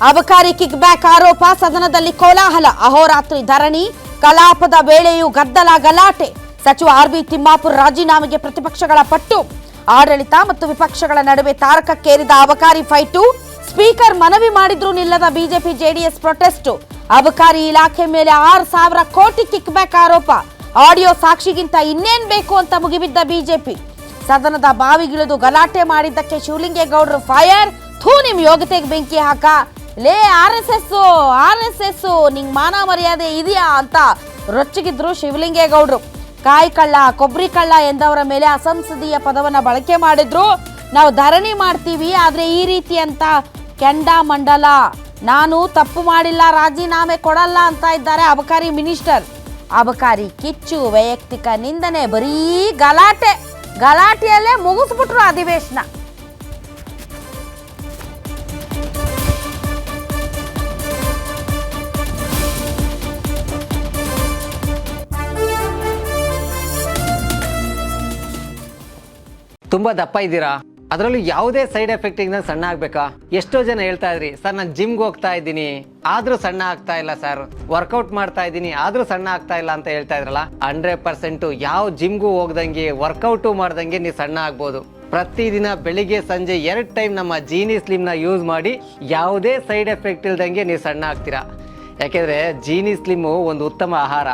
ಅಬಕಾರಿ kick back ಆರೋಪ, ಸದನದಲ್ಲಿ ಕೋಲಾಹಲ, ಅಹೋರಾತ್ರಿ ಧರಣಿ, ಕಲಾಪದ ವೇಳೆಯೂ ಗದ್ದಲ ಗಲಾಟೆ. ಸಚಿವ ಆರ್.ಬಿ. ತಿಮ್ಮಾಪುರ ರಾಜೀನಾಮೆಗೆ ಪ್ರತಿಪಕ್ಷಗಳ ಪಟ್ಟು, ಆಡಳಿತ ಮತ್ತು ವಿಪಕ್ಷಗಳ ನಡುವೆ ತಾರಕಕ್ಕೇರಿದ ಅಬಕಾರಿ ಫೈಟು. ಸ್ಪೀಕರ್ ಮನವಿ ಮಾಡಿದ್ರೂ ನಿಲ್ಲದ ಬಿಜೆಪಿ ಜೆಡಿಎಸ್ ಪ್ರೊಟೆಸ್ಟ್. ಅಬಕಾರಿ ಇಲಾಖೆ ಮೇಲೆ 6,000 ಕೋಟಿ ಕಿಕ್ ಬ್ಯಾಕ್ ಆರೋಪ, ಆಡಿಯೋ ಸಾಕ್ಷಿಗಿಂತ ಇನ್ನೇನ್ ಬೇಕು ಅಂತ ಮುಗಿಬಿದ್ದ ಬಿಜೆಪಿ. ಸದನದ ಬಾವಿಗಿಳಿದು ಗಲಾಟೆ ಮಾಡಿದ್ದಕ್ಕೆ ಶಿವಲಿಂಗೇಗೌಡರು ಫೈರ್. ನಿಮ್ ಯೋಗ್ಯತೆಗೆ ಬೆಂಕಿ ಹಾಕ, ಲೇ ಆರ್.ಎಸ್.ಎಸ್ ನಿಂಗ್ ಮಾನ ಮರ್ಯಾದೆ ಇದೆಯಾ ಅಂತ ರೊಚ್ಚಿಗಿದ್ರು ಶಿವಲಿಂಗೇಗೌಡರು. ಕಾಯಿ ಕಳ್ಳ, ಕೊಬ್ಬರಿ ಕಳ್ಳ ಎಂದವರ ಮೇಲೆ ಅಸಂಸದೀಯ ಪದವನ್ನ ಬಳಕೆ ಮಾಡಿದ್ರು. ನಾವು ಧರಣಿ ಮಾಡ್ತೀವಿ, ಆದ್ರೆ ಈ ರೀತಿ ಅಂತ ಕೆಂಡ ಮಂಡಲ, ನಾನು ತಪ್ಪು ಮಾಡಿಲ್ಲ, ರಾಜೀನಾಮೆ ಕೊಡಲ್ಲ ಅಂತ ಇದ್ದಾರೆ ಅಬಕಾರಿ ಮಿನಿಸ್ಟರ್. ಅಬಕಾರಿ ಕಿಚ್ಚು, ವೈಯಕ್ತಿಕ ನಿಂದನೆ, ಬರೀ ಗಲಾಟೆಯಲ್ಲೇ ಮುಗಿಸ್ಬಿಟ್ರು ಅಧಿವೇಶನ. ತುಂಬ ದಪ್ಪ ಇದ್ದೀರಾ, ಅದರಲ್ಲೂ ಯಾವುದೇ ಸೈಡ್ ಎಫೆಕ್ಟ್ ಇಂದ ಸಣ್ಣ ಆಗ್ಬೇಕಾ? ಎಷ್ಟೋ ಜನ ಹೇಳ್ತಾ ಇದ್ರಿ, ಸರ್ ನಾನು ಜಿಮ್ಗೆ ಹೋಗ್ತಾ ಇದ್ದೀನಿ ಆದ್ರೂ ಸಣ್ಣ ಆಗ್ತಾ ಇಲ್ಲ ಸರ್, ವರ್ಕೌಟ್ ಮಾಡ್ತಾ ಇದ್ದೀನಿ ಆದ್ರೂ ಸಣ್ಣ ಆಗ್ತಾ ಇಲ್ಲ ಅಂತ ಹೇಳ್ತಾ ಇದ್ರಲ್ಲ. 100% ಯಾವ ಜಿಮ್ಗೂ ಹೋಗ್ದಂಗೆ ವರ್ಕೌಟು ಮಾಡ್ದಂಗೆ ನೀವು ಸಣ್ಣ ಆಗ್ಬೋದು. ಪ್ರತಿದಿನ ಬೆಳಿಗ್ಗೆ ಸಂಜೆ 2 ಟೈಮ್ ನಮ್ಮ ಜೀನಿ ಸ್ಲಿಮ್ನ ಯೂಸ್ ಮಾಡಿ ಯಾವುದೇ ಸೈಡ್ ಎಫೆಕ್ಟ್ ಇಲ್ದಂಗೆ ನೀವು ಸಣ್ಣ ಆಗ್ತೀರಾ. ಯಾಕೆಂದ್ರೆ ಜೀನಿ ಸ್ಲಿಮ್ಮು ಒಂದು ಉತ್ತಮ ಆಹಾರ.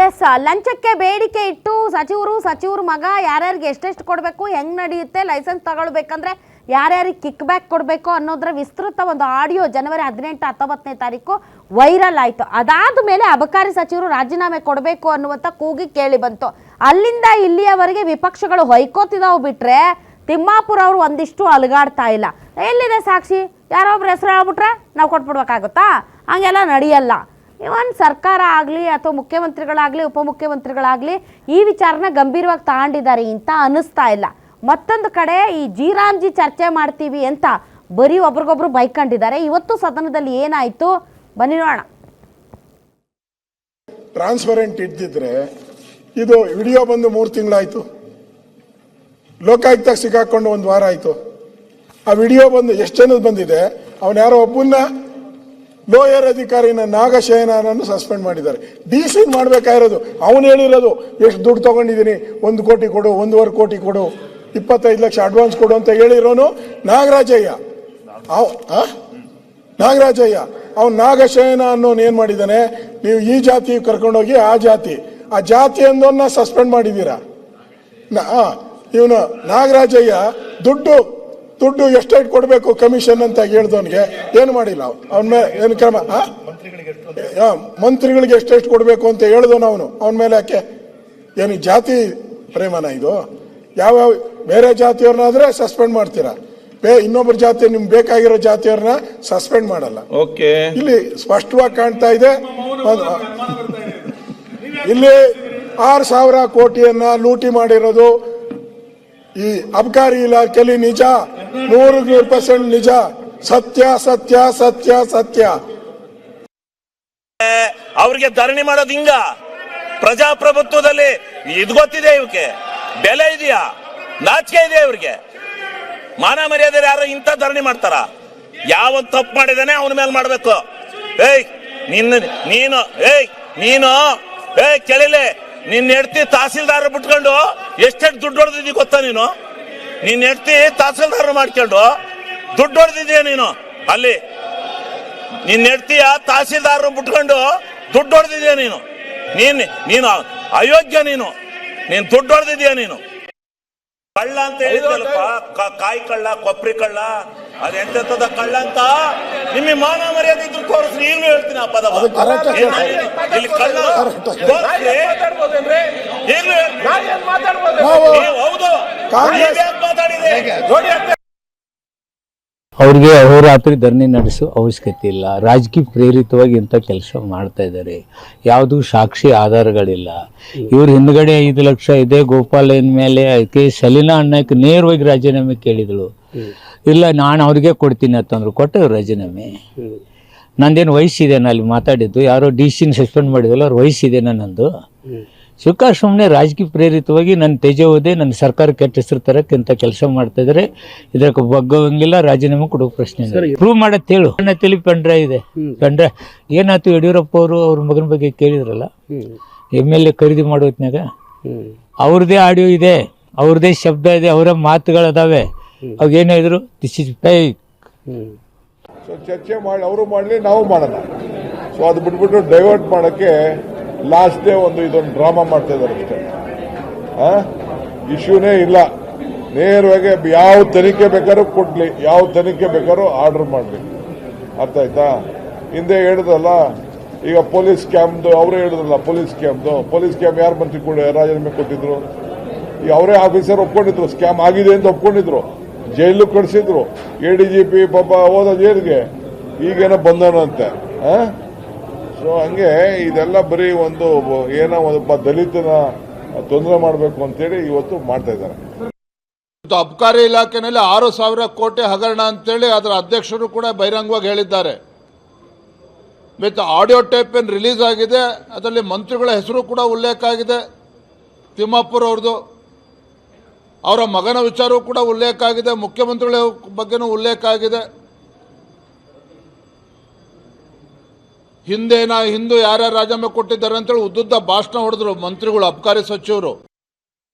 ಎಸ್, ಲಂಚಕ್ಕೆ ಬೇಡಿಕೆ ಇಟ್ಟು ಸಚಿವರು ಮಗ ಯಾರ್ಯಾರಿಗೆ ಎಷ್ಟೆಷ್ಟು ಕೊಡಬೇಕು, ಹೆಂಗೆ ನಡೆಯುತ್ತೆ, ಲೈಸೆನ್ಸ್ ತಗೊಳ್ಬೇಕಂದ್ರೆ ಯಾರ್ಯಾರಿಗೆ ಕಿಕ್ ಬ್ಯಾಕ್ ಕೊಡಬೇಕು ಅನ್ನೋದ್ರ ವಿಸ್ತೃತ ಒಂದು ಆಡಿಯೋ ಜನವರಿ 18-19ನೇ ತಾರೀಕು ವೈರಲ್ ಆಯಿತು. ಅದಾದ ಮೇಲೆ ಅಬಕಾರಿ ಸಚಿವರು ರಾಜೀನಾಮೆ ಕೊಡಬೇಕು ಅನ್ನುವಂಥ ಕೂಗಿ ಕೇಳಿ ಬಂತು. ಅಲ್ಲಿಂದ ಇಲ್ಲಿಯವರೆಗೆ ವಿಪಕ್ಷಗಳು ಹೊಯ್ಕೋತಿದಾವು ಬಿಟ್ರೆ ತಿಮ್ಮಾಪುರ ಅವರು ಒಂದಿಷ್ಟು ಅಲುಗಾಡ್ತಾ ಇಲ್ಲ. ಎಲ್ಲಿದೆ ಸಾಕ್ಷಿ? ಯಾರೊಬ್ರು ಹೆಸರು ಹೇಳ್ಬಿಟ್ರೆ ನಾವು ಕೊಟ್ಬಿಡ್ಬೇಕಾಗುತ್ತಾ? ಹಂಗೆಲ್ಲ ನಡೆಯಲ್ಲ. ಇವನ್ ಸರ್ಕಾರ ಆಗಲಿ ಅಥವಾ ಮುಖ್ಯಮಂತ್ರಿಗಳಾಗಲಿ ಉಪಮುಖ್ಯಮಂತ್ರಿಗಳಾಗಲಿ ಈ ವಿಚಾರನ ಗಂಭೀರವಾಗಿ ತಗೊಂಡಿದ್ದಾರೆ ಅಂತ ಅನ್ನಿಸ್ತಾ ಇಲ್ಲ. ಮತ್ತೊಂದು ಕಡೆ ಈ ಜಿ ಚರ್ಚೆ ಮಾಡ್ತೀವಿ ಅಂತ ಬರೀ ಒಬ್ರಿಗೊಬ್ರು ಬೈಕೊಂಡಿದ್ದಾರೆ. ಇವತ್ತು ಸದನದಲ್ಲಿ ಏನಾಯ್ತು ಬನ್ನಿ ನೋಡೋಣ. ಟ್ರಾನ್ಸ್ಪರೆಂಟ್ ಇದ್ದಿದ್ರೆ ಇದು ವಿಡಿಯೋ ಬಂದು 3 ತಿಂಗಳಾಯ್ತು, ಲೋಕಾಯುಕ್ತ ಸಿಕ್ಕಾಕೊಂಡು 1 ವಾರ ಆಯ್ತು. ಆ ವಿಡಿಯೋ ಬಂದು ಎಷ್ಟು ಜನದ ಬಂದಿದೆ? ಅವನು ಯಾರೋ ಒಬ್ಬನ್ನ ಲೋಯರ್ ಅಧಿಕಾರಿನ ನಾಗಶಯನನ್ನು ಸಸ್ಪೆಂಡ್ ಮಾಡಿದ್ದಾರೆ. ಡಿ.ಸಿ ಮಾಡಬೇಕಾಗಿರೋದು ಅವನು ಹೇಳಿರೋದು, ಎಷ್ಟು ದುಡ್ಡು ತಗೊಂಡಿದ್ದೀನಿ, 1 ಕೋಟಿ ಕೊಡು, 1.5 ಕೋಟಿ ಕೊಡು, 25 ಲಕ್ಷ ಅಡ್ವಾನ್ಸ್ ಕೊಡು ಅಂತ ಹೇಳಿರೋನು ನಾಗರಾಜಯ್ಯ. ಅವನು ನಾಗಶಯನ ಅನ್ನೋನು ಏನ್ ಮಾಡಿದ್ದಾನೆ, ನೀವು ಈ ಜಾತಿ ಕರ್ಕೊಂಡೋಗಿ ಆ ಜಾತಿ ಅಂದೋನ್ನ ಸಸ್ಪೆಂಡ್ ಮಾಡಿದ್ದೀರಾ. ಇವನು ನಾಗರಾಜಯ್ಯ ದುಡ್ಡು ಎಷ್ಟೆಷ್ಟು ಕೊಡಬೇಕು ಕಮಿಷನ್ ಅಂತ ಹೇಳ್ದವನಿಗೆ ಏನು ಮಾಡಿಲ್ಲ. ಅವನ ಮೇಲೆ ಏನು ಕ್ರಮ? ಮಂತ್ರಿಗಳಿಗೆ ಎಷ್ಟೆಷ್ಟು ಕೊಡಬೇಕು ಅಂತ ಹೇಳ್ದವನು ಅವನ ಮೇಲೆ ಯಾಕೆ? ಏನು ಜಾತಿ ಪ್ರೇಮನ ಇದು? ಯಾವ್ಯಾವ ಬೇರೆ ಜಾತಿಯವ್ರನ್ನಾದ್ರೆ ಸಸ್ಪೆಂಡ್ ಮಾಡ್ತೀರಾ, ಇನ್ನೊಬ್ಬರ ಜಾತಿ ನಿಮ್ಗೆ ಬೇಕಾಗಿರೋ ಜಾತಿಯವ್ರನ್ನ ಸಸ್ಪೆಂಡ್ ಮಾಡಲ್ಲ. ಇಲ್ಲಿ ಸ್ಪಷ್ಟವಾಗಿ ಕಾಣ್ತಾ ಇದೆ. ಇಲ್ಲಿ 6,000 ಕೋಟಿಯನ್ನ ಲೂಟಿ ಮಾಡಿರೋದು ಈ ಅಬಕಾರಿ ಇಲಾಖೆಯಲ್ಲಿ ನಿಜ, 100% ನಿಜ, ಸತ್ಯ. ಅವ್ರಿಗೆ ಧರಣಿ ಮಾಡೋದು ಹಿಂಗ? ಪ್ರಜಾಪ್ರಭುತ್ವದಲ್ಲಿ ಇದು ಗೊತ್ತಿದೆ, ಇವಕ್ಕೆ ಬೆಲೆ ಇದೆಯಾ? ನಾಚಿಕೆ ಇದೆಯಾ ಇವ್ರಿಗೆ? ಮಾನ ಮರ್ಯಾದೆ ಯಾರು ಇಂಥ ಧರಣಿ ಮಾಡ್ತಾರ? ಯಾವ ತಪ್ಪು ಮಾಡಿದಾನೆ ಅವನ ಮೇಲೆ ಮಾಡ್ಬೇಕು. ನೀನು ಕೇಳಿಲೆ, ನಿನ್ನ ಹೆಂಡತಿ ತಹಸೀಲ್ದಾರ್ ಬಿಟ್ಕೊಂಡು ಎಷ್ಟೆಷ್ಟು ದುಡ್ಡು ಹೊಡೆದಿದ್ದೀ ಗೊತ್ತಾ? ನಿನ್ನ ಹೆಂಡತಿ ತಹಸೀಲ್ದಾರ್ ಮಾಡ್ಕೊಂಡು ದುಡ್ಡು ಹೊಡೆದಿದ್ದೀಯ ನೀನು. ಅಲ್ಲಿ ನಿನ್ನ ಹೆಂಡತಿಯ ತಹಸೀಲ್ದಾರ್ ಬಿಟ್ಕೊಂಡು ದುಡ್ಡು ಹೊಡೆದಿದ್ದೀಯ ನೀನು ಅಯೋಗ್ಯ. ನೀನು ದುಡ್ಡು ಹೊಡೆದಿದ್ದೀಯ. ನೀನು ಕಳ್ಳ ಅಂತ ಹೇಳಿದ್ರಲ್ಪ, ಕಾಯಿ ಕಳ್ಳ, ಕೊಬ್ಬರಿ ಕಳ್ಳ, ಅದೆಂತದ ಕಳ್ಳ ಅಂತ ನಿಮ್ಮ ಮಾನ ಮರ್ಯಾದೆ ಇದ್ರು ತೋರಿಸ್ರಿ. ಈಗಲೂ ಹೇಳ್ತೀನಿ ಆ ಪದ. ಇಲ್ಲಿ ಕಳ್ಳ ಹೌದು ಮಾತಾಡಿದೆ. ಅವ್ರಿಗೆ ಅಹೋರಾತ್ರಿ ಧರಣಿ ನಡೆಸೋ ಅವಶ್ಯಕತೆ ಇಲ್ಲ. ರಾಜಕೀಯ ಪ್ರೇರಿತವಾಗಿ ಇಂಥ ಕೆಲಸ ಮಾಡ್ತಾ ಇದ್ದಾರೆ. ಯಾವುದು ಸಾಕ್ಷಿ ಆಧಾರಗಳಿಲ್ಲ. ಇವ್ರ ಹಿಂದ್ಗಡೆ 5 ಲಕ್ಷ ಇದೆ ಗೋಪಾಲ್ ಮೇಲೆ ಅದಕ್ಕೆ ಸಲೀನಾ ಅಣ್ಣಕ್ಕೆ ನೇರವಾಗಿ ರಾಜೀನಾಮೆ ಕೇಳಿದಳು. ಇಲ್ಲ ನಾನು ಅವ್ರಿಗೆ ಕೊಡ್ತೀನಿ ಅಂತಂದ್ರು, ಕೊಟ್ಟರು ರಾಜೀನಾಮೆ. ನಂದೇನು ವಯಸ್ಸಿದೆ, ಅಲ್ಲಿ ಮಾತಾಡಿದ್ದು ಯಾರೋ ಡಿ.ಸಿ ಸಸ್ಪೆಂಡ್ ಮಾಡಿದಲ್ಲ, ಅವ್ರ ವಯಸ್ಸಿದೆ ನಂದು. ಶಿವಕಾಶ್ ಸುಮ್ಮನೆ ರಾಜಕೀಯ ಪ್ರೇರಿತವಾಗಿ ನನ್ನ ತೇಜೋವಧೆ ನನ್ನ ಸರ್ಕಾರ ಕೆಟ್ಟ ಹೆಸರು ತರಕ್ಕಿಂತ ಕೆಲಸ ಮಾಡ್ತಾ ಇದ್ದಾರೆ. ಇದಕ್ಕೆ ಬಗ್ಗಂಗಿಲ್ಲ, ರಾಜೀನಾಮೆ ಕೊಡೋ ಪ್ರಶ್ನೆ ಪ್ರೂವ್ ಮಾಡತ್ತೆ ಹೇಳು. ನನ್ನ ತಲೆ ಪೆಂಡ್ರ ಇದೆ, ಪೆಂಡ್ರ ಏನಾಯ್ತು ಯಡಿಯೂರಪ್ಪ ಅವರು ಅವ್ರ ಮಗನ ಬಗ್ಗೆ ಕೇಳಿದ್ರಲ್ಲ, MLA ಖರೀದಿ ಮಾಡೋ ಹೊತ್ನಾಗ ಅವ್ರದ್ದೇ ಆಡಿಯೋ ಇದೆ, ಅವ್ರದ್ದೇ ಶಬ್ದ ಇದೆ, ಅವರ ಮಾತುಗಳದಾವೆ. ಅವಾಗ ಏನು ಹೇಳಿದ್ರು, ದಿಸ್ ಇಸ್ ಫೇಕ್. ಸೊ ಚರ್ಚೆ ಮಾಡಿ ಅವರು ಮಾಡಲಿ, ನಾವು ಮಾಡೋಣ. ಸೊ ಅದು ಬಿಟ್ಬಿಟ್ಟು ಡೈವರ್ಟ್ ಮಾಡೋಕ್ಕೆ ಲಾಸ್ಟ್ ಡೇ ಇದೊಂದು ಡ್ರಾಮಾ ಮಾಡ್ತಾ ಇದ್ದಾರೆ ಅಷ್ಟೇ. ಇಶ್ಯೂನೇ ಇಲ್ಲ. ನೇರವಾಗಿ ಯಾವ ತನಿಖೆ ಬೇಕಾದ್ರೂ ಕೊಡ್ಲಿ, ಯಾವ ತನಿಖೆ ಬೇಕಾದ್ರೂ ಆರ್ಡರ್ ಮಾಡಲಿ. ಅರ್ಥ ಆಯ್ತಾ? ಹಿಂದೆ ಹೇಳಿದ್ರಲ್ಲ, ಈಗ ಪೊಲೀಸ್ ಕ್ಯಾಂಪ್ದು ಅವರೇ ಹೇಳಿದ್ರಲ್ಲ, ಪೊಲೀಸ್ ಕ್ಯಾಂಪ್ ಯಾರು ಮಂತ್ರಿ ಕೂಡ ರಾಜೀನಾಮೆ ಕೊಟ್ಟಿದ್ರು? ಈಗ ಅವರೇ ಆಫೀಸರ್ ಒಪ್ಕೊಂಡಿದ್ರು, ಸ್ಕ್ಯಾಮ್ ಆಗಿದೆ ಅಂತ ಒಪ್ಕೊಂಡಿದ್ರು, ಜೈಲು ಕಳಿಸಿದ್ರು. ADGP ಪಾಪ ಹೋದ ಜೈಲಿಗೆ, ಈಗೇನೋ ಬಂದವನಂತೆ. ಸೊ ಹಂಗೆ ಇದೆಲ್ಲ ಬರೀ ಏನೋ ಒಬ್ಬ ದಲಿತನ ತೊಂದರೆ ಮಾಡಬೇಕು ಅಂತೇಳಿ ಇವತ್ತು ಮಾಡ್ತಾ ಇದ್ದಾರೆ. ಅಬಕಾರಿ ಇಲಾಖೆನಲ್ಲಿ 6,000 ಕೋಟಿ ಹಗರಣ ಅಂತೇಳಿ ಅದರ ಅಧ್ಯಕ್ಷರು ಕೂಡ ಬಹಿರಂಗವಾಗಿ ಹೇಳಿದ್ದಾರೆ. ವಿತ್ ಆಡಿಯೋ ಟೇಪ್ ಏನು ರಿಲೀಸ್ ಆಗಿದೆ, ಅದರಲ್ಲಿ ಮಂತ್ರಿಗಳ ಹೆಸರು ಕೂಡ ಉಲ್ಲೇಖ ಆಗಿದೆ. ತಿಮ್ಮಾಪುರ್ ಅವ್ರದ್ದು, ಅವರ ಮಗನ ವಿಚಾರವೂ ಕೂಡ ಉಲ್ಲೇಖ ಆಗಿದೆ, ಮುಖ್ಯಮಂತ್ರಿಗಳ ಬಗ್ಗೆನೂ ಉಲ್ಲೇಖ ಆಗಿದೆ. ಹಿಂದು ಯಾರ್ಯಾರು ರಾಜೀನಾಮೆ ಕೊಟ್ಟಿದ್ದಾರೆ ಅಂತೇಳಿ ಉದ್ದುದ್ದ ಭಾಷಣ ಹೊಡೆದ್ರು ಮಂತ್ರಿಗಳು, ಅಬಕಾರಿ ಸಚಿವರು.